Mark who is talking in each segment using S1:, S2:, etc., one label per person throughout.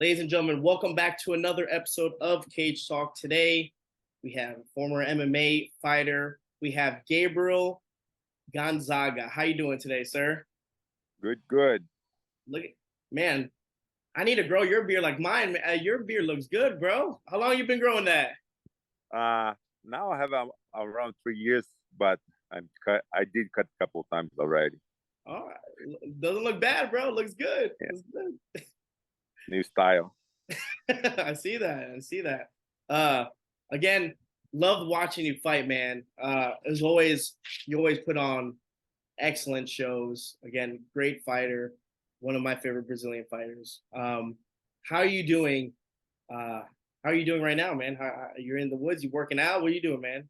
S1: Ladies and gentlemen, welcome back to another episode of Cage Talk. Today, we have former MMA fighter. We have Gabriel Gonzaga. How you doing today, sir?
S2: Good.
S1: Look, man, I need to grow your beard like mine. Your beard looks good, bro. How long you been growing that?
S2: Now I have around 3 years, but I did cut a couple of times already.
S1: All right. Doesn't look bad, bro. Looks good.
S2: Yeah.
S1: Looks good.
S2: New style.
S1: I see that. Again, love watching you fight, man. As always, you always put on excellent shows. Again, great fighter, one of my favorite Brazilian fighters. How are you doing? How are you doing right now, man? You're in the woods. You working out? What are you doing, man?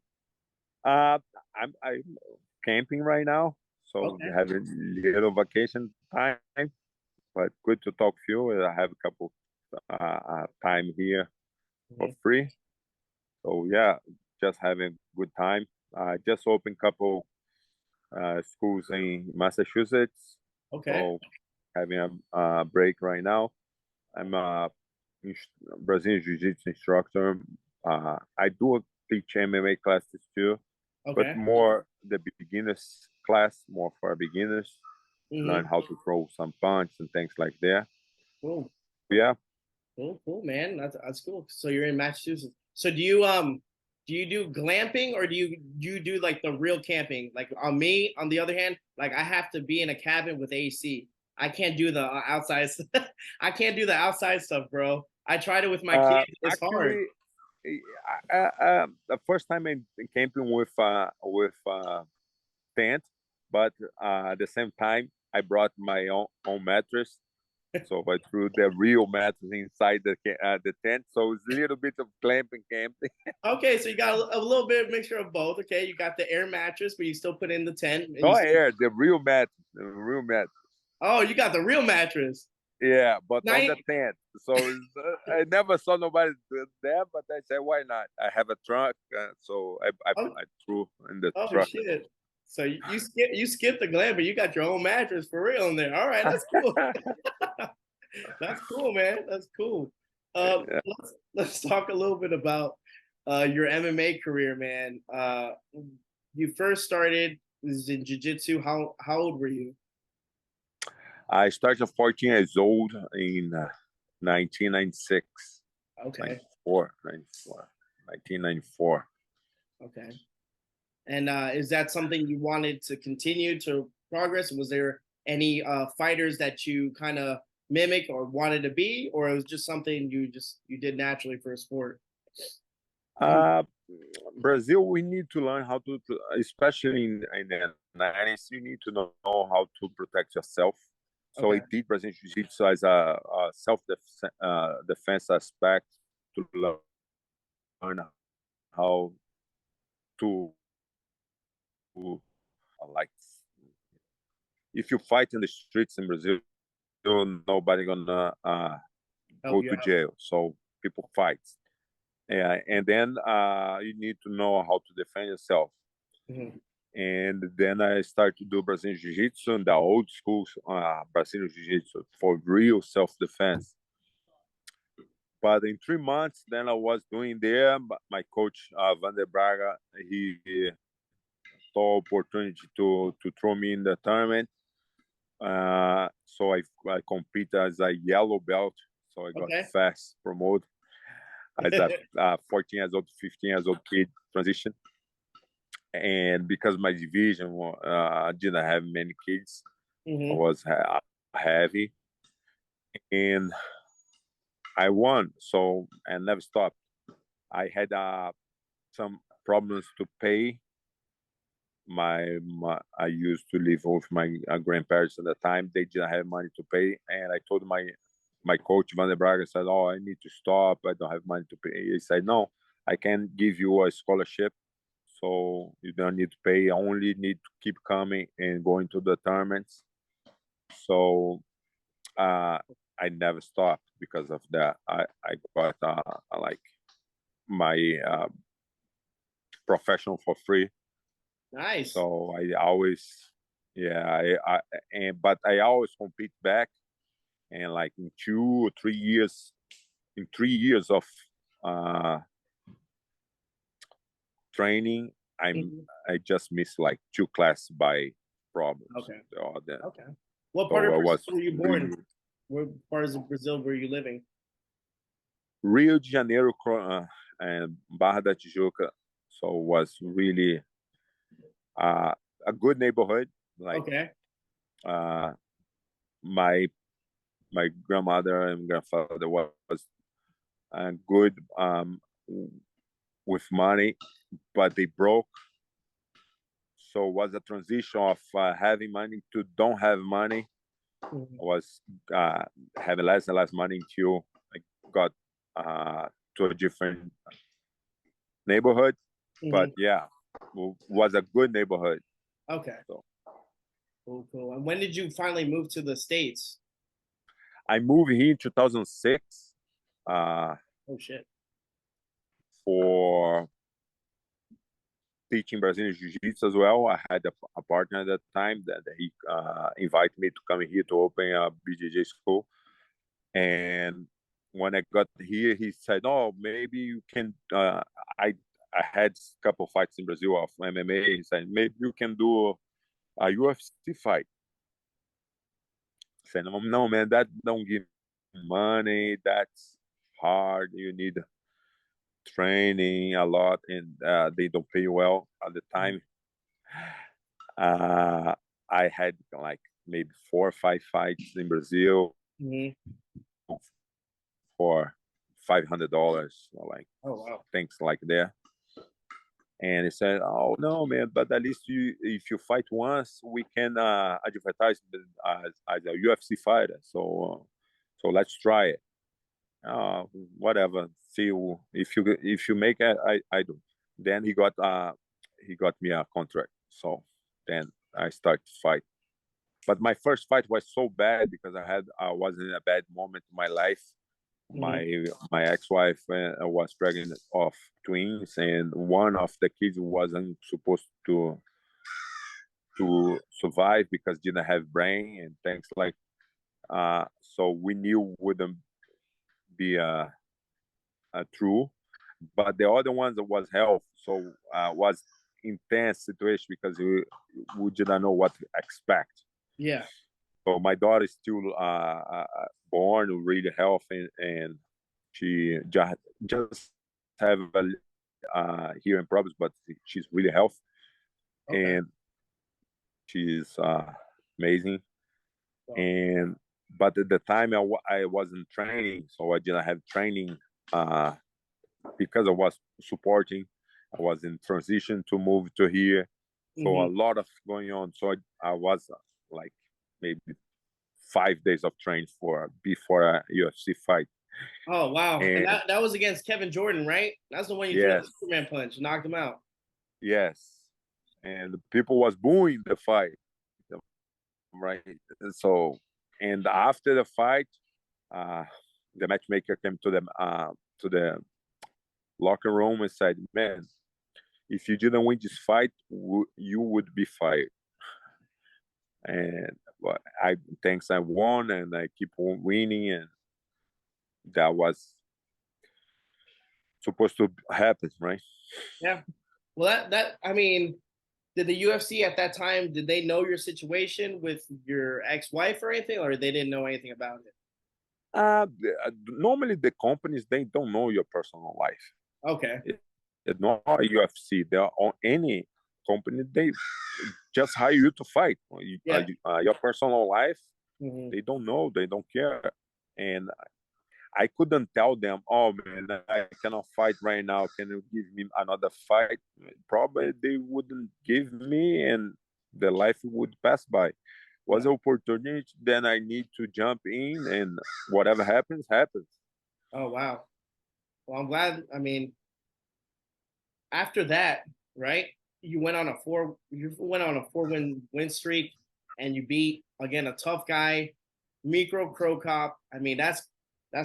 S2: I'm camping right now, so
S1: Okay.
S2: having a little vacation time. But good to talk to you. I have a couple time here for free. So yeah, just having good time. I just opened couple schools in Massachusetts.
S1: Okay.
S2: So having a break right now. I'm a Brazilian jiu-jitsu instructor. I do teach MMA classes too, but
S1: Okay.
S2: more the beginners class, more for beginners. Learn how to throw some punch and things like that.
S1: Cool.
S2: Yeah.
S1: Cool, man. That's cool. So you're in Massachusetts. So do you do glamping or do you do like the real camping? Like on me, on the other hand, like I have to be in a cabin with AC. I can't do the outside. I can't do the outside stuff, bro. I tried it with my kids. It's hard.
S2: Actually, the first time I'm camping with tent, but at the same time I brought my own mattress. So I threw the real mattress inside the tent. So it's a little bit of glamping camping.
S1: Okay, so you got a little bit of mixture of both. Okay, you got the air mattress, but you still put in the tent. And
S2: No air, the real mattress. The real mattress.
S1: Oh, you got the real mattress.
S2: Yeah, but
S1: Now
S2: on the tent. So I never saw nobody there, but I said, why not? I have a truck, so I threw in the
S1: oh
S2: truck.
S1: shit! So you skip the glam, but you got your own mattress for real in there. All right, that's cool. That's cool, man. That's cool.
S2: Yeah.
S1: Let's talk a little bit about your MMA career, man. You first started was in jiu-jitsu. How old were you?
S2: I started at 14 years old in 1996.
S1: Okay.
S2: 1994.
S1: Okay. And is that something you wanted to continue to progress? Was there any fighters that you kind of mimic or wanted to be, or it was just something you did naturally for a sport?
S2: Brazil, we need to learn how to, especially in the 90s, you need to know how to protect yourself. So
S1: Okay.
S2: I did Brazilian Jiu-Jitsu as a self defense aspect to learn how to like if you fight in the streets in Brazil, nobody gonna go
S1: You
S2: to
S1: out.
S2: jail. So people fight. Yeah, and then you need to know how to defend yourself.
S1: Mhm.
S2: And then I started to do Brazilian Jiu-Jitsu and the old school Brazilian Jiu-Jitsu for real self-defense. But in 3 months, then I was doing there. My coach, Vander Braga, he saw opportunity to throw me in the tournament. So I compete as a yellow belt. So I got
S1: Okay.
S2: fast promoted as a 14 years old, 15 years old kid transition. And because my division didn't have many kids, I was heavy, and I won. So I never stopped. I had some problems to pay. I used to live with my grandparents at the time. They didn't have money to pay, and I told my coach Van der Braga, said, "Oh, I need to stop. I don't have money to pay." He said, "No, I can give you a scholarship, so you don't need to pay. I only need to keep coming and going to the tournaments." So I never stopped because of that. I got like my professional for free.
S1: Nice.
S2: So I always, yeah, but I always compete back, and like in 2 or 3 years, in 3 years of training, I just missed like 2 classes by problems.
S1: Okay.
S2: The
S1: Okay. What
S2: So
S1: part of
S2: I
S1: Brazil
S2: was
S1: were you born?
S2: really
S1: Where parts of Brazil were you living?
S2: Rio de Janeiro and Barra da Tijuca. So it was really a good neighborhood. Like
S1: Okay.
S2: uh, my my grandmother and grandfather was good with money, but they broke. So it was a transition of having money to don't have money.
S1: Mhm.
S2: Was having less and less money until I got to a different neighborhood. But
S1: Mhm.
S2: yeah, was a good neighborhood.
S1: Okay.
S2: So
S1: Cool. Cool. And when did you finally move to the States?
S2: I moved here in 2006 uh,
S1: Oh shit.
S2: for teaching Brazilian Jiu-Jitsu as well. I had a partner at that time that he invited me to come here to open a BJJ school. And when I got here, he said, "Oh, maybe you can." I had a couple fights in Brazil of MMA. He said, "Maybe you can do a UFC fight." I said, "No, man, that don't give money. That's hard. You need training a lot, and they don't pay well at the time." Uh, I had like maybe 4 or 5 fights in Brazil
S1: Mm-hmm.
S2: for $500, like
S1: Oh wow.
S2: things like that. And he said, "Oh no, man! But at least if you fight once, we can advertise as a UFC fighter. So let's try it. Whatever. See if you make it, I do." Then he got me a contract. So then I started to fight. But my first fight was so bad because I was in a bad moment in my life.
S1: Mm-hmm.
S2: My ex-wife was pregnant of twins, and one of the kids wasn't supposed to survive because didn't have brain and things like. So we knew wouldn't be true, but the other ones was health. So was intense situation because we didn't know what to expect.
S1: Yeah.
S2: So my daughter is still born, really healthy, and she just have hearing problems, but she's really healthy
S1: Okay.
S2: and she's amazing.
S1: Wow.
S2: And but at the time I wasn't training, so I didn't have training uh, because I was supporting. I was in transition to move to here, so a
S1: Mm-hmm.
S2: lot of going on. So I was like maybe 5 days of training for before a UFC fight.
S1: Oh wow. And
S2: And
S1: that was against Kevin Jordan, right? That's the one you threw that
S2: yes,
S1: Superman punch, knocked him out.
S2: yes, and people was booing the fight, right? So, and after the fight, uh, the matchmaker came to the locker room and said, "Man, if you didn't win this fight, you would be fired." And but I thanks I won and I keep on winning, and that was supposed to happen, right?
S1: Yeah. Well, that I mean, did the UFC at that time did they know your situation with your ex-wife or anything, or they didn't know anything about it?
S2: Normally the companies they don't know your personal life.
S1: Okay.
S2: It's not UFC. They're on any company. They just hire you to fight.
S1: Yeah.
S2: Your personal life,
S1: Hmm.
S2: they don't know. They don't care. And I couldn't tell them, "Oh man, I cannot fight right now. Can you give me another fight?" Probably they wouldn't give me, and the life would pass by. Was
S1: Yeah.
S2: an opportunity, then I need to jump in, and whatever happens, happens.
S1: Oh wow. Well, I'm glad. I mean, after that, right? You went on a four win streak, and you beat again a tough guy, Mikro Crow Cop. I mean, that's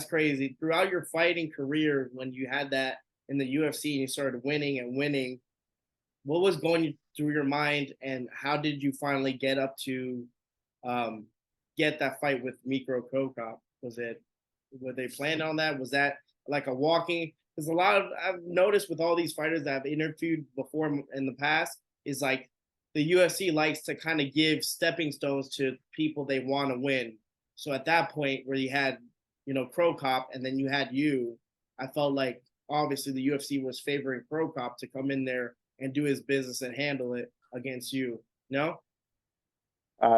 S1: crazy. Throughout your fighting career, when you had that in the UFC and you started winning and winning, what was going through your mind, and how did you finally get up to um, get that fight with Mikro Crow Cop? Was it? Were they planning on that? Was that like a walking? Because a lot of I've noticed with all these fighters that I've interviewed before in the past is like the UFC likes to kind of give stepping stones to people they want to win. So at that point where you had, Pro Cop and then you had you, I felt like obviously the UFC was favoring Pro Cop to come in there and do his business and handle it against you. No?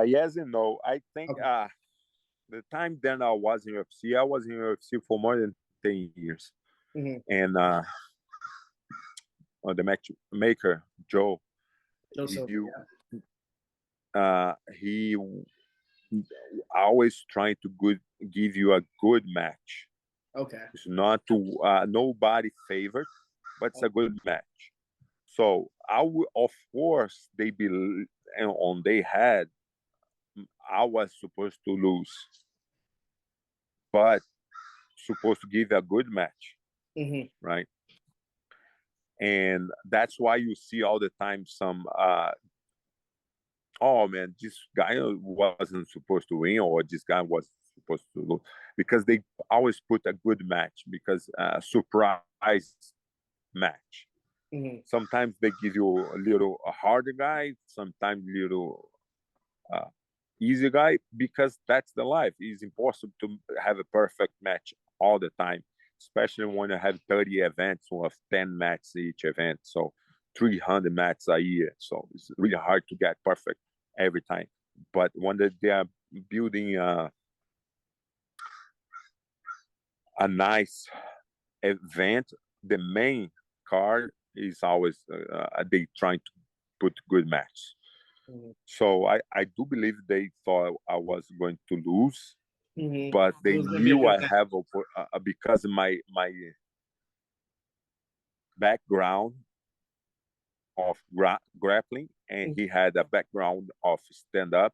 S2: Yes and no. I think
S1: Okay.
S2: the time then I was in UFC, I was in UFC for more than 10 years.
S1: Mm-hmm.
S2: And the matchmaker, Joe,
S1: Joseph,
S2: he,
S1: yeah.
S2: he always trying to give you a good match.
S1: Okay.
S2: It's not to nobody favored, but it's a good match. So of course they believe on they had I was supposed to lose, but supposed to give a good match,
S1: Mm-hmm.
S2: right? And that's why you see all the time some oh man, this guy wasn't supposed to win, or this guy was supposed to lose, because they always put a good match, because surprise match.
S1: Mm-hmm.
S2: Sometimes they give you a little a harder guy, sometimes little uh, easy guy, because that's the life. It's impossible to have a perfect match all the time, especially when you have 30 events with 10 matches each event. So 300 matches a year. So it's really hard to get perfect every time. But when they are building a nice event, the main card is always they trying to put good match.
S1: Mm-hmm.
S2: So I do believe they thought I was going to lose,
S1: Mm-hmm.
S2: but
S1: It
S2: they
S1: was gonna be a
S2: knew
S1: good
S2: I
S1: match.
S2: have because my background of grappling, and
S1: Mhm.
S2: he had a background of stand up.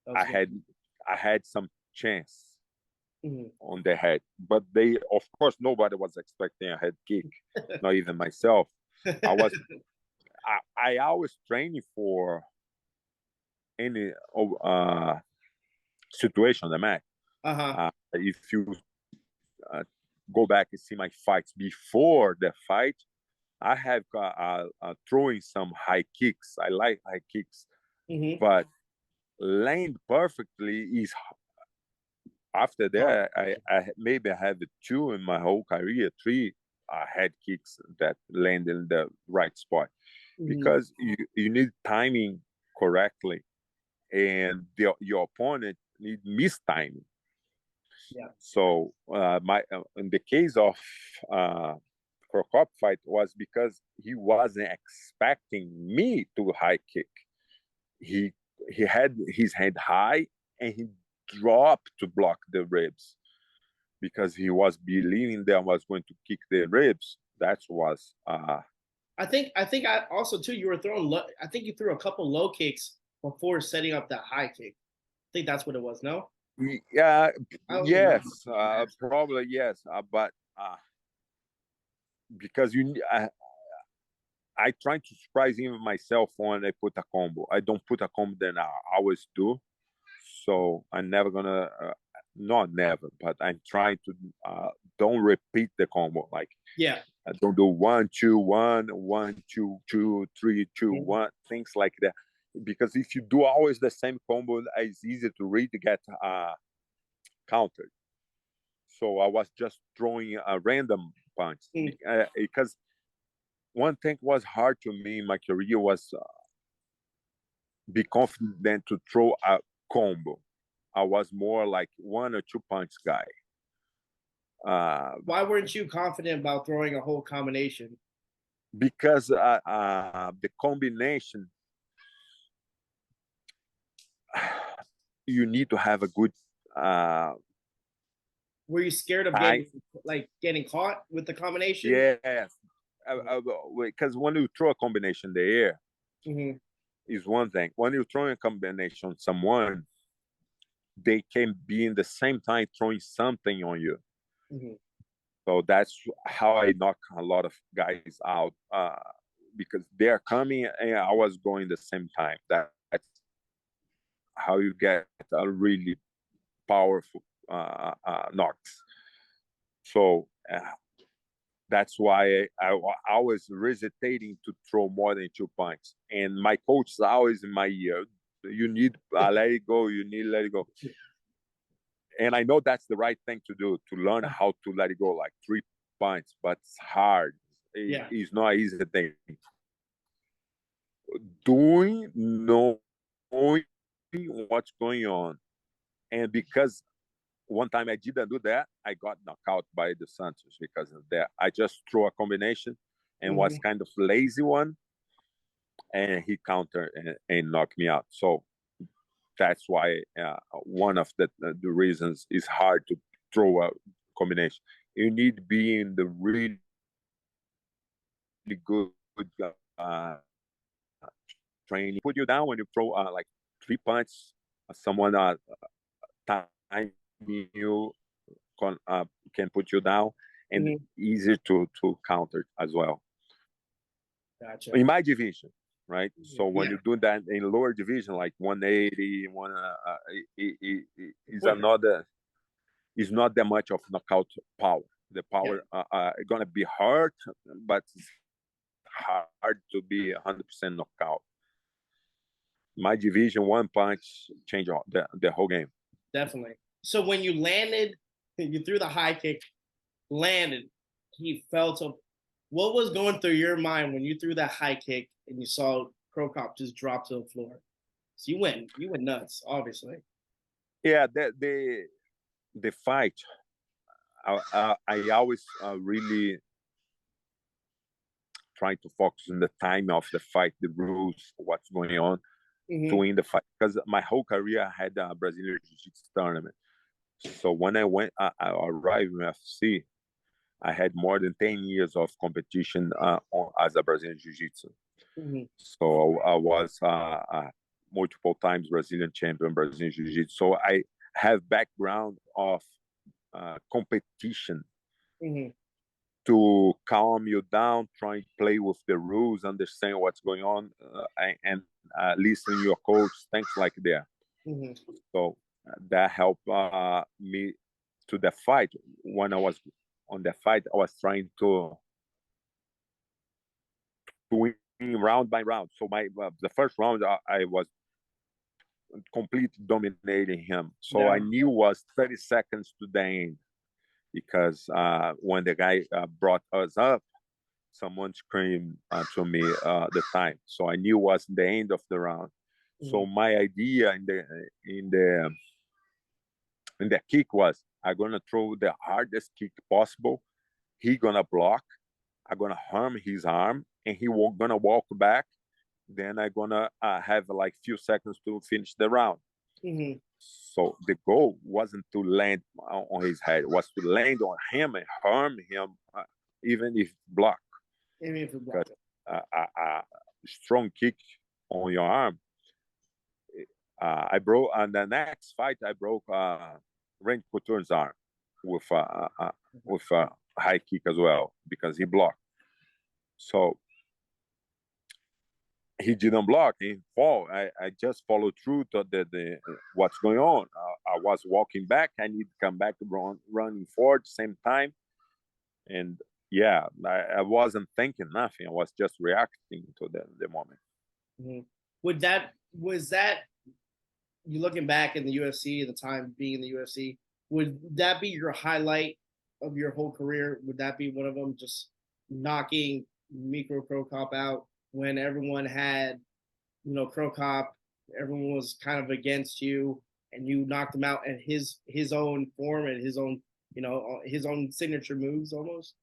S1: That was
S2: I
S1: good.
S2: had I had some chance
S1: Mm-hmm.
S2: on the head, but they, of course, nobody was expecting a head kick, not even myself. I was I always training for any situation the match.
S1: Uh-huh.
S2: If you uh, go back and see my fights before the fight, I have throwing some high kicks. I like high kicks,
S1: Mm-hmm.
S2: but land perfectly is after
S1: Hard.
S2: that. I maybe I had two in my whole career, three head kicks that land in the right spot,
S1: Mm-hmm.
S2: because you need timing correctly, and your opponent need mistiming.
S1: Yeah.
S2: So my in the case of Krokop fight was because he wasn't expecting me to high kick. He he had his head high, and he dropped to block the ribs, because he was believing that I was going to kick the ribs. That was
S1: I think I also too you were throwing I think you threw a couple low kicks before setting up that high kick. I think that's what it was, no?
S2: yeah,
S1: I don't remember.
S2: yes, probably yes, but because I try to surprise even myself when I put a combo. I don't put a combo that I always do. So I'm never gonna, not never, but I'm trying to don't repeat the combo. Like
S1: Yeah.
S2: I don't do 1-2-1, 1-2-2, 3-2-1,
S1: Mhm.
S2: things like that. Because if you do always the same combo, it's easy to read to get countered. So I was just throwing a random punch,
S1: Mm.
S2: because one thing was hard to me in my career was be confident to throw a combo. I was more like 1 or 2 punch guy.
S1: Why weren't you confident about throwing a whole combination?
S2: Because the combination, you need to have a good
S1: Were you scared of
S2: time.
S1: getting caught with the combination?
S2: Yes, because when you throw a combination in the air
S1: Mm-hmm.
S2: is one thing. When you throw a combination on someone, they can be in the same time throwing something on you.
S1: Mm-hmm.
S2: So that's how I knock a lot of guys out, because they're coming and I was going the same time. That's how you get a really powerful knocks. So that's why I was hesitating to throw more than 2 punches. And my coach is always in my ear. You need let it go. You need let it go. And I know that's the right thing to do, to learn how to let it go, like 3 punches, but it's hard. It's not easy thing. Knowing what's going on. And because one time I didn't do that, I got knocked out by the Santos because of that. I just threw a combination and was kind of lazy one, and he countered and knocked me out. So that's why one of the reasons is hard to throw a combination. You need to be in the really good training. Put you down when you throw like 3 punches. Someone time you can put you down, and easier to counter as well.
S1: Gotcha.
S2: In my division, right? So when you do that in lower division, like 180, is not that much of knockout power. The power gonna be hard, but it's hard to be 100% knockout. My division, 1 punch change the whole game.
S1: Definitely. So when you landed, you threw the high kick, landed, he felt a. What was going through your mind when you threw that high kick and you saw Crow Cop just drop to the floor? So you went nuts, obviously.
S2: Yeah, the fight. I always really trying to focus on the time of the fight, the rules, what's going on to win the fight. Because my whole career I had a Brazilian Jiu-Jitsu tournament. So when I arrived in UFC, I had more than 10 years of competition as a Brazilian Jiu-Jitsu. So I was multiple times Brazilian champion, Brazilian Jiu-Jitsu. So I have background of competition to calm you down, try and play with the rules, understand what's going on, and listen to your coach, things like that. So that helped me to the fight. When I was on the fight, I was trying to win round by round. So the first round, I was completely dominating him. So I knew it was 30 seconds to the end, because when the guy brought us up, someone screamed to me the time. So I knew it was the end of the round. So my idea in the kick was, I'm gonna throw the hardest kick possible. He gonna block. I'm gonna harm his arm, and he gonna walk back. Then I'm gonna have like few seconds to finish the round. So the goal wasn't to land on his head; it was to land on him and harm him, even if block. Because a strong kick on your arm. I broke on the next fight. I broke Randy Couture's arm with a high kick as well, because he blocked. So he didn't block. He fall. I just followed through to the what's going on. I was walking back. I need to come back, running forward same time, and yeah, I wasn't thinking nothing. I was just reacting to the moment.
S1: Was that you looking back in the UFC, the time being in the UFC? Would that be your highlight of your whole career? Would that be one of them, just knocking Micro Crow Cop out when everyone had, Crow Cop, everyone was kind of against you, and you knocked him out at his own form and his own, his own signature moves almost?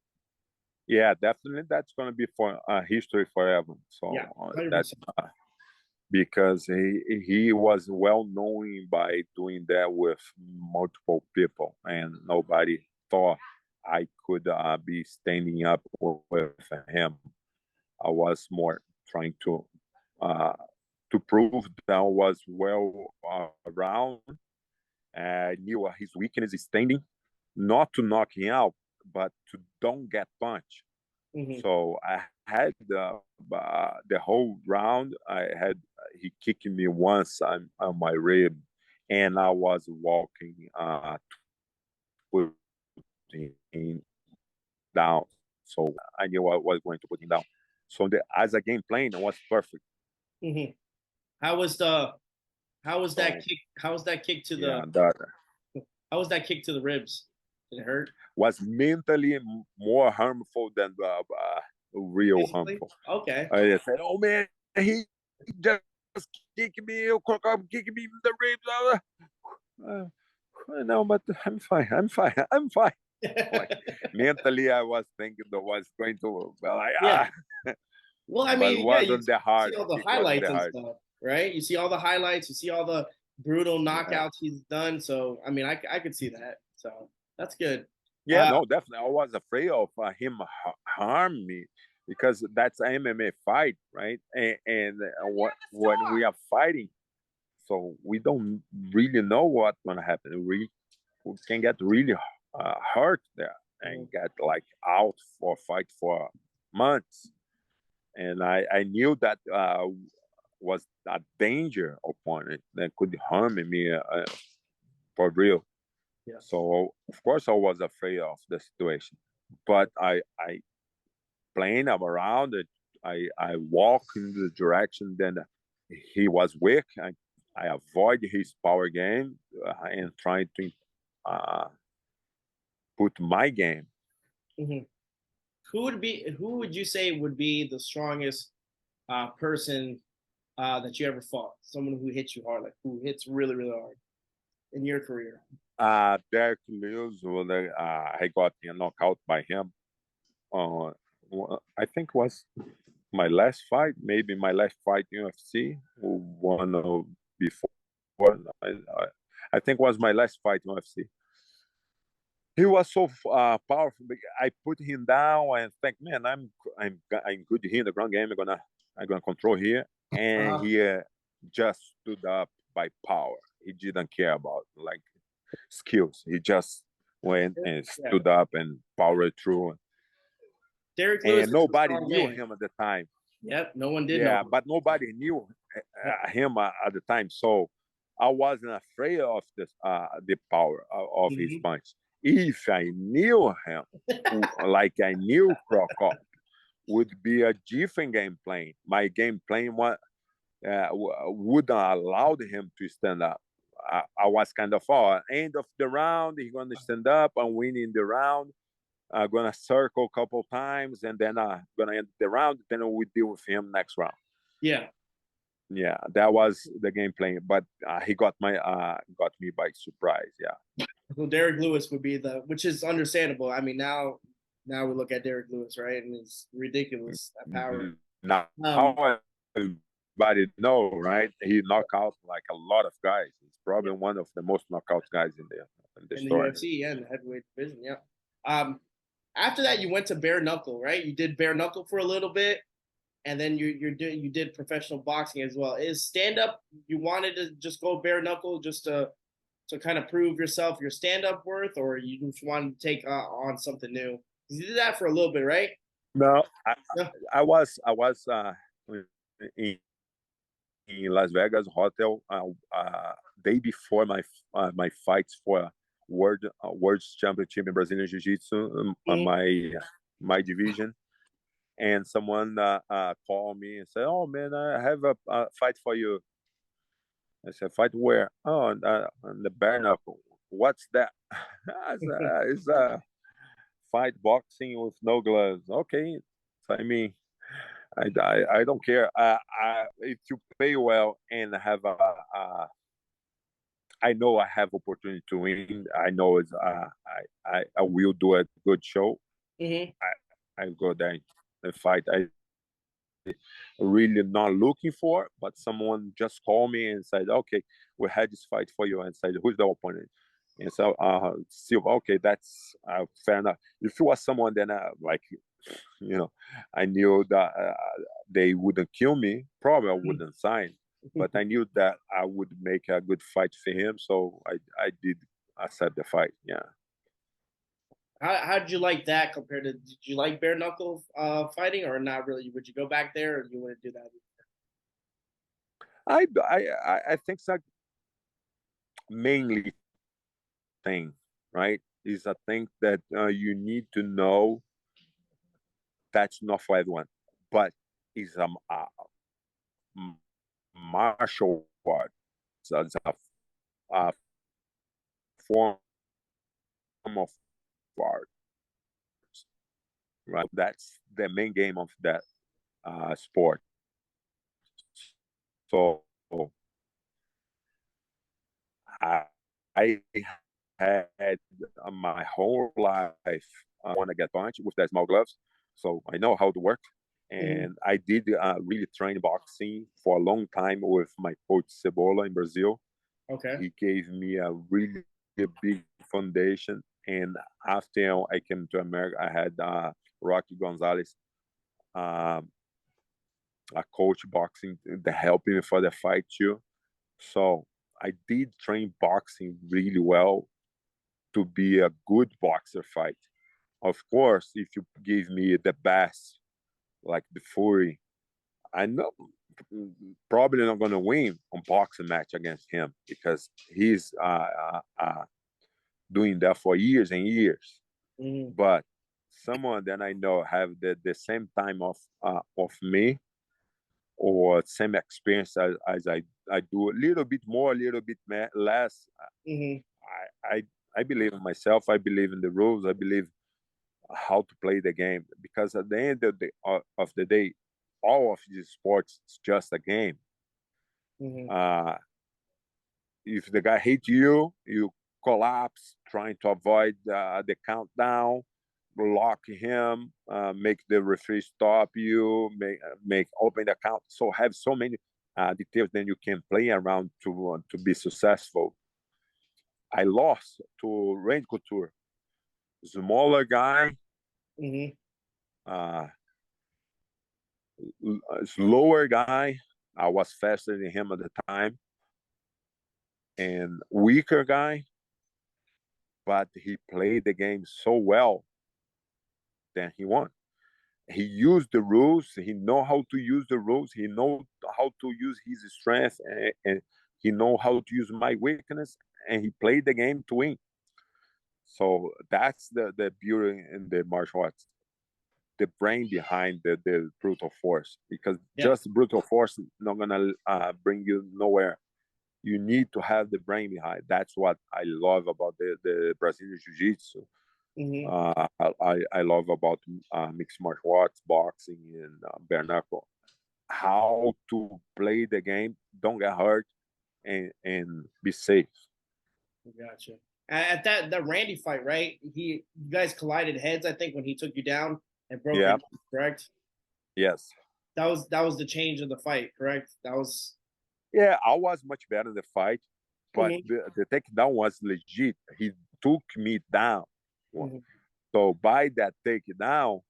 S2: Yeah, definitely. That's going to be for history forever. So that's because he was well known by doing that with multiple people, and nobody thought I could be standing up with him. I was more trying to prove that I was well around. I knew his weakness is standing, not to knock him out, but to don't get punched. So I had the whole round. He kicked me once on my rib, and I was walking put him down. So I knew I was going to put him down. So as a game plan, it was perfect.
S1: Hmm. How was the how was that
S2: So
S1: kick? How was that kick to
S2: yeah,
S1: the
S2: that
S1: how was that kick to the ribs? Did it hurt?
S2: was mentally more harmful than real
S1: Physically?
S2: harmful.
S1: Okay.
S2: I said, "Oh man, he just kicked me, kicking me in the ribs." Uh, no, but I'm fine. I'm fine. I'm fine. Like mentally, I was thinking that was going to, well,
S1: Yeah. Well, I
S2: but it
S1: mean, yeah, you
S2: wasn't that
S1: see
S2: hard.
S1: all the
S2: Kick wasn't
S1: highlights
S2: that
S1: and
S2: hard.
S1: stuff, right? You see all the highlights, you see all the brutal
S2: Yeah,
S1: knockouts he's done. So, I mean, I could see that. So that's good.
S2: yeah,
S1: Uh,
S2: no, definitely. I was afraid of him harm me because that's an MMA fight, right? When we are fighting, so we don't really know what's gonna happen. We can get really hurt there and get like out for fight for months. And I knew that was a danger opponent that could harm me for real.
S1: yeah.
S2: So of course I was afraid of the situation, but I planned around it. I walk in the direction then he was weak. I avoid his power game and trying to uh, put my game.
S1: Hmm. Who would you say would be the strongest person that you ever fought? Someone who hits you hard, like who hits really, really hard in your career.
S2: Derek Lewis, well, I got a knockout by him. Uh, I think was my last fight, maybe my last fight in UFC, one of before. I think was my last fight in UFC. He was so powerful. I put him down and think, man, I'm good here in the ground game. I'm gonna control here, and
S1: Uh-huh.
S2: he just stood up by power. He didn't care about like skills. He just went and
S1: Yeah.
S2: stood up and powered through.
S1: Derek Lewis
S2: And
S1: is a
S2: nobody
S1: strong
S2: knew
S1: man.
S2: him at the time.
S1: Yep. No one did know
S2: Yeah,
S1: him.
S2: but nobody knew
S1: Yep.
S2: him at the time. So I wasn't afraid of the power of his
S1: Hmm.
S2: punch. If I knew him, like I knew Krokop, would be a different game plan. My game plan wouldn't allow him to stand up. I was kind of, end of the round, he's going to stand up and winning the round. I'm going to circle a couple times and then going to end the round. Then we deal with him next round.
S1: Yeah.
S2: Yeah, that was the game plan. But he got me by surprise. Yeah.
S1: So Derek Lewis would be which is understandable. I mean, now we look at Derek Lewis, right, and it's ridiculous that power.
S2: Now,
S1: Um,
S2: everybody know, right? He knocked out like a lot of guys. He's probably one of the most knockout guys in the
S1: in the
S2: story.
S1: UFC, yeah, in the heavyweight division, yeah. Um, After that, you went to bare knuckle, right? You did bare knuckle for a little bit, and then you did professional boxing as well. Is stand up? You wanted to just go bare knuckle just to kind of prove yourself, your stand up worth, or you just wanted to take on something new? You did that for a little bit, right?
S2: No,
S1: Yeah.
S2: I was in Las Vegas hotel day before my fights for world championship in Brazilian Jiu Jitsu,
S1: Mhm.
S2: my division, and someone called me and said, "Oh man, I have a fight for you." I said, "Fight where?" "Oh, on the bare knuckle." "What's that?" It's a fight boxing with no gloves. Okay, so I mean, I don't care. If you pay well and have I know I have opportunity to win. I know I will do a good show.
S1: Mhm.
S2: I go there and fight. I really not looking for, but someone just called me and said, "Okay, we had this fight for you," and said, "Who's the opponent?" And so, Silva. Okay, that's fair enough. If it was someone, then like I knew that they wouldn't kill me. Probably I wouldn't sign, but I knew that I would make a good fight for him. So I did accept the fight. Yeah,
S1: How did you like that compared to? Did you like bare knuckle fighting or not really? Would you go back there or you want to do that?
S2: I think it's a mainly thing, right? is a thing that you need to know. That's not for everyone, but it's martial art. So it's a form of art, right? That's the main game of that sport. So I, I had my whole life want to get punched with the small gloves, so I know how to work.
S1: Hmm.
S2: And I did really train boxing for a long time with my coach Cebola in Brazil.
S1: Okay.
S2: He gave me a really big foundation. And after I came to America, I had Rocky Gonzalez, um, a coach boxing that helped me for the fight too. So I did train boxing really well to be a good boxer fight. Of course, if you give me the best, like the Fury, I know probably not going to win a boxing match against him because he's doing that for years and years.
S1: Hmm.
S2: But someone that I know have the same time of me or same experience as I do, a little bit more, a little bit less.
S1: Hmm.
S2: I believe in myself. I believe in the rules. I believe how to play the game because at the end of the day, all of these sports is just a game.
S1: Hmm.
S2: Uh, if the guy hits you, you collapse, trying to avoid the countdown, block him, make the referee stop you, make open the count. So have so many details that you can play around to be successful. I lost to Range Couture, smaller guy,
S1: Hmm.
S2: uh, slower guy. I was faster than him at the time, and weaker guy, but he played the game so well that he won. He used the rules. He know how to use the rules. He know how to use his strength, and he know how to use my weakness. And he played the game to win. So that's the beauty in the martial arts, the brain behind the brutal force. Because
S1: Yeah.
S2: just brutal force is not gonna bring you nowhere. You need to have the brain behind. That's what I love about the Brazilian Jiu-Jitsu.
S1: Hmm.
S2: I love about mixed martial arts, boxing, and bare knuckle. How to play the game, don't get hurt, and be safe.
S1: Gotcha. At that Randy fight, right? You guys collided heads, I think, when he took you down and broke your
S2: Yeah.
S1: neck, correct?
S2: Yes.
S1: That was the change of the fight, correct? That was.
S2: Yeah. I was much better in the fight, but
S1: Hmm.
S2: the takedown was legit. He took me down.
S1: Hmm.
S2: So by that takedown,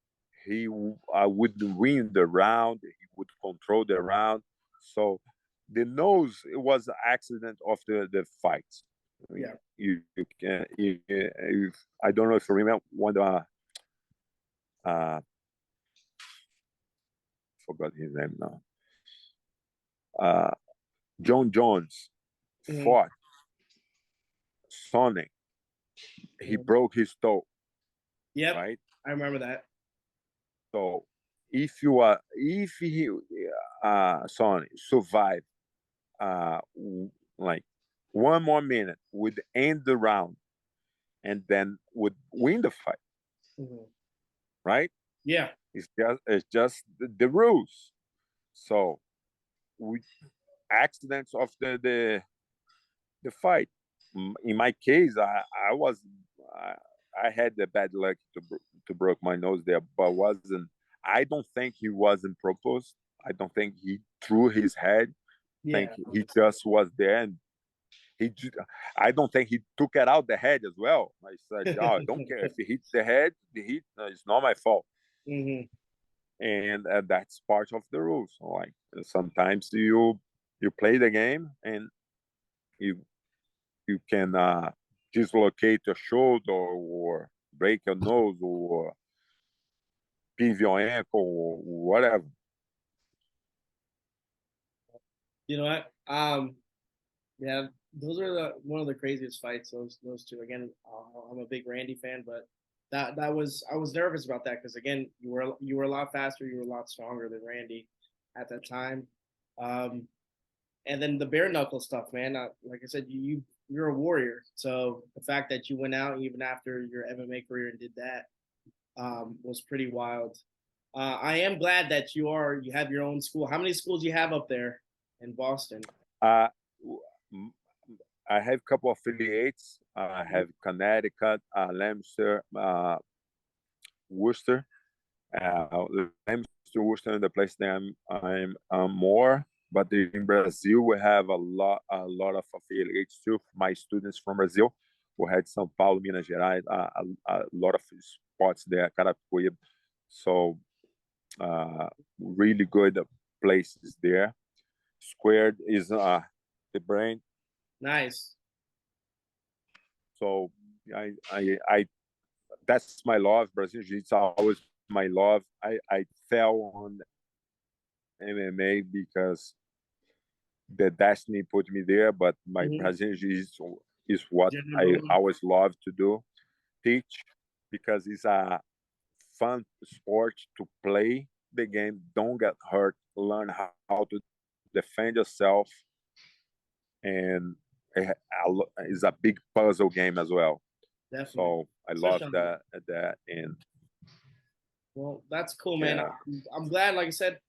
S2: I would win the round. He would control the round. So the nose, it was an accident of the fight. I mean,
S1: Yeah.
S2: you can if I don't know if you remember one uh forgot his name now. Uh John Jones
S1: Hmm.
S2: fought Sonic. He
S1: Hmm.
S2: broke his toe,
S1: Yep.
S2: right?
S1: I remember that.
S2: So if he Sonic survive like one more minute would end the round and then would win the fight,
S1: Hmm.
S2: right?
S1: Yeah.
S2: It's just the rules. So we accidents of the fight. In my case, I, I had the bad luck to broke my nose there, but wasn't. I don't think he wasn't proposed. I don't think he threw his head. I think
S1: Yeah.
S2: he just was there and he. I don't think he took it out the head as well. I said, "Oh, I don't care if he hit the head. The hit it's not my fault."
S1: Hmm.
S2: And that's part of the rules. Like sometimes you play the game and you you can dislocate your shoulder or break your nose or pin your ankle or whatever.
S1: You know what? Yeah. those are one of the craziest fights. Those two. Again, I'm a big Randy fan, but that was I was nervous about that because again, you were a lot faster, you were a lot stronger than Randy at that time. Um, and then the bare knuckle stuff, man. Like I said, you're a warrior. So the fact that you went out even after your MMA career and did that was pretty wild. I am glad that you have your own school. How many schools do you have up there in Boston?
S2: Uh, I have a couple of affiliates. I have Connecticut, Leominster, Worcester. Leominster, Worcester, and the place that I'm more. But in Brazil, we have a lot of affiliates too. My students from Brazil, we had São Paulo, Minas Gerais, a lot of spots there, Carapicuíba. So really good places there. Squared is the brain.
S1: Nice.
S2: So I that's my love. Brazilian Jiu-Jitsu always my love. I fell on MMA because the destiny put me there, but my Brazilian Jiu-Jitsu is what I always love to do, teach, because it's a fun sport to play the game, don't get hurt, learn how to defend yourself, and it's a big puzzle game as well.
S1: Definitely.
S2: So I love that. And
S1: well, that's cool, man.
S2: yeah.
S1: I'm glad. Like I said,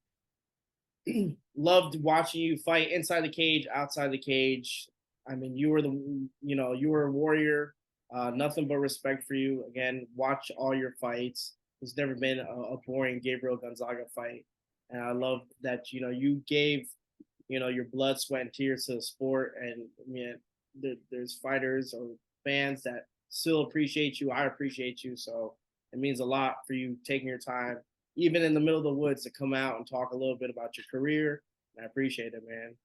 S1: loved watching you fight inside the cage, outside the cage. I mean, you were a warrior. Nothing but respect for you. Again, watch all your fights. There's never been a boring Gabriel Gonzaga fight, and I love that you gave your blood, sweat, and tears to the sport. And I mean, there's fighters or fans that still appreciate you. I appreciate you, so it means a lot for you taking your time, even in the middle of the woods, to come out and talk a little bit about your career. And I appreciate it, man.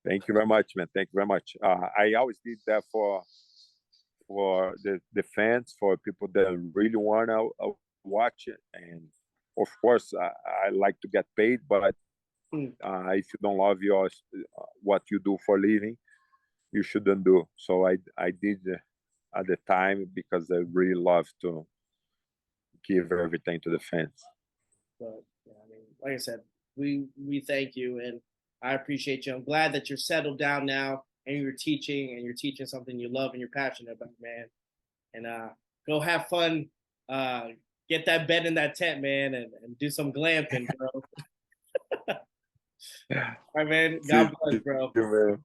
S2: Thank you very much, man. Thank you very much. I always did that for the fans, for people that really want to watch it. And of course, I like to get paid, but if you don't love what you do for a living, you shouldn't do. So I did at the time because I really love to give everything to the fans.
S1: But yeah, I mean, like I said, we thank you and I appreciate you. I'm glad that you're settled down now and you're teaching something you love and you're passionate about, man. And go have fun. Get that bed in that tent, man, and do some glamping, bro. All right, man. God bless, bro.
S2: You, man.